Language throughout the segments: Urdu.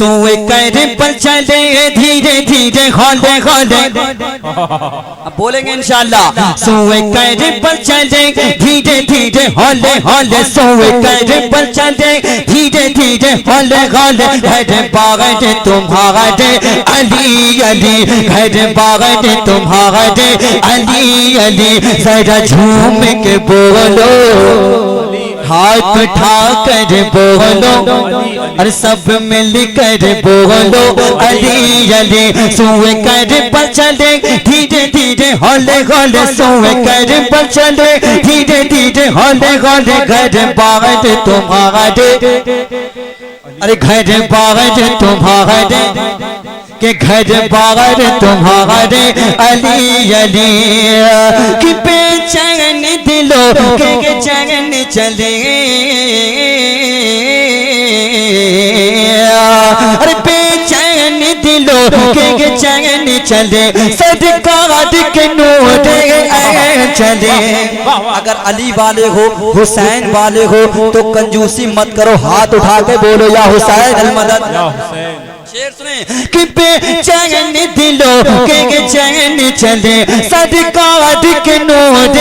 سوئے کربل چلے دھیرے دھیرے ہولے ہولے. اب بولیں گے انشاءاللہ. سوئے کربل چلے دھیرے دھیرے ہولے ہولے. سوئے کربل چلے دھیرے دھیرے ہولے ہولے. گھر باغ تمہارے علی علی. گھر باغ تمہارے علی علی. ذرا جھوم کے بولو ہاتھ اٹھا کر بولو اور سب مل کر بولو علی علی. سوئے کربل چلے دھیرے دھیرے ہولے ہولے. سوئے کربل چلے دھیرے دھیرے ہولے ہولے. گھر باغ تمہارے ارے گھر باغ تمہارے کہ گھر باغ تمہارے علی علی. کہ بے چین دلوں کے چین چلے. ارے بے چین دلوں کے چین چلے. صدقات کے نور چلے. اگر علی والے ہو حسین والے ہو تو کنجوسی مت کرو. ہاتھ اٹھا کے بولو یا حسین المدد. یا حسین. شیر سنیں کہ بے چین دلوں کے چین چلے. صدقات کے نور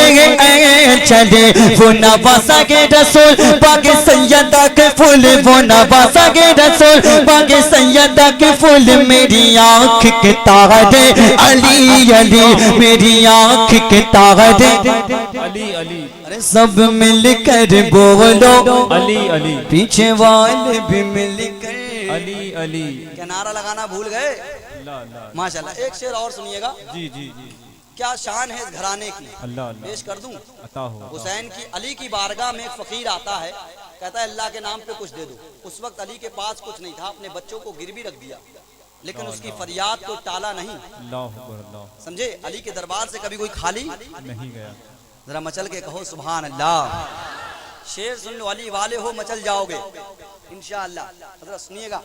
چلے. وہ نواسا کے رسول باغ سیدہ کے پھول. وہ نواسا کے رسول باغ سیدہ کے پھول. میری آنکھ کے تارے علی علی. میری آنکھ کے تارے علی علی. ارے سب مل کر بولو علی علی. پیچھے والے بھی مل کر علی علی. کیا نعرہ لگانا بھول گئے؟ ماشاءاللہ. ایک شعر اور سنیے گا. جی جی جی. کیا شان ہے اس گھرانے کی. پیش کر دوں. حسین کی علی کی بارگاہ میں ایک فقیر آتا ہے, کہتا ہے اللہ کے نام پہ کچھ دے دو. اس وقت علی کے پاس کچھ نہیں تھا, اپنے بچوں کو گروی رکھ دیا, لیکن اس کی فریاد کو ٹالا نہیں. سمجھے, علی کے دربار سے کبھی کوئی خالی نہیں گیا. ذرا مچل کے کہو سبحان اللہ. شیر سن لو, علی والے ہو مچل جاؤ گے انشاءاللہ. حضرت سنیے گا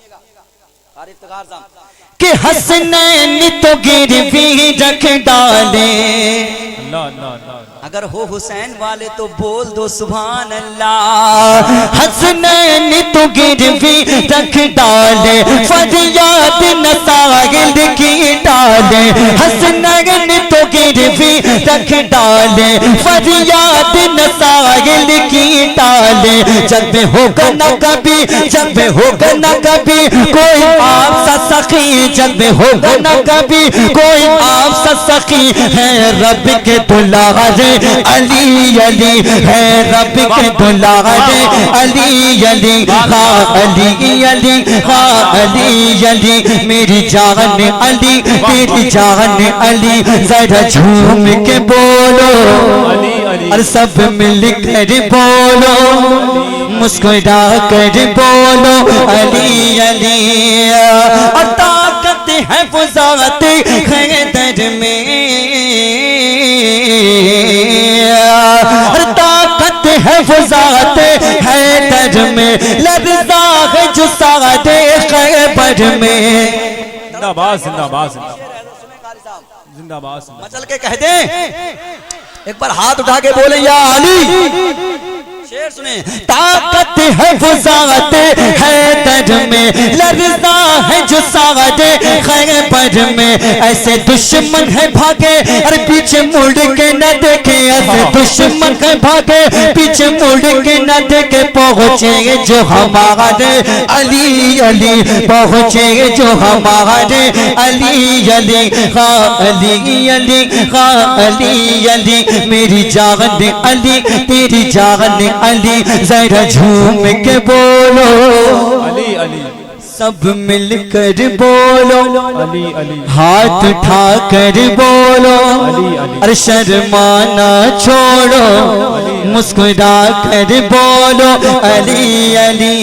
عارف تغار صاحب کہ حسنین تو گروی رکھ ڈالے. اگر ہو حسین والے تو بول دو سبحان اللہ. حسنین تو گروی رکھ ڈالے. فریاد نسائل کی ڈالے. حسنین تو گروی رکھ ڈالے. فریاد نسائل کی ڈالے. جب میں ہوگا نہ کبھی, جب میں ہوگا نہ کبھی کوئی آپ سا سخی. جب میں ہوگا نہ کبھی کوئی آپ سا سخی. ہے رب کے دلارے علی علی. ہے رب کے دلارے علی علی. ہاں علی علی. ہاں علی علی. میری جان علی, میری جان علی. ذرا جھوم کے بولو اور سب مل کر بولو, مسکرا کر بولو علی علی. اور طاقت ہے وہ ذات حیدر میں. اور طاقت ہے وہ ذات حیدر میں. لرزا ہے جو سعد خیبر میں. زندہ باد زندہ باد زندہ باد. مچل کے کہہ دیں, ایک بار ہاتھ اٹھا کے بولیں یا علی. شیر سنیں. طاقت ہے وہ ذات حیدر میں. لرزا ہے جو سعد خیبر میں. ایسے دشمن ہے بھاگے اور پیچھے مڑ کے نہ دیکھے. ایسے دشمن ہے بھاگے پیچھے مڑ کے نہ دیکھے. پہنچے جو ہمارے علی علی. پہنچے جو ہمارے علی علی. ہاں علی علی. ہاں علی علی. میری جان علی, تیری جان علی. ذرا جھوم کے بولو علی علی. سب مل کر بولو علی علی. ہاتھ اٹھا کر بولو علی علی. اور شرمانا چھوڑو, مسکرا کر بولو علی علی.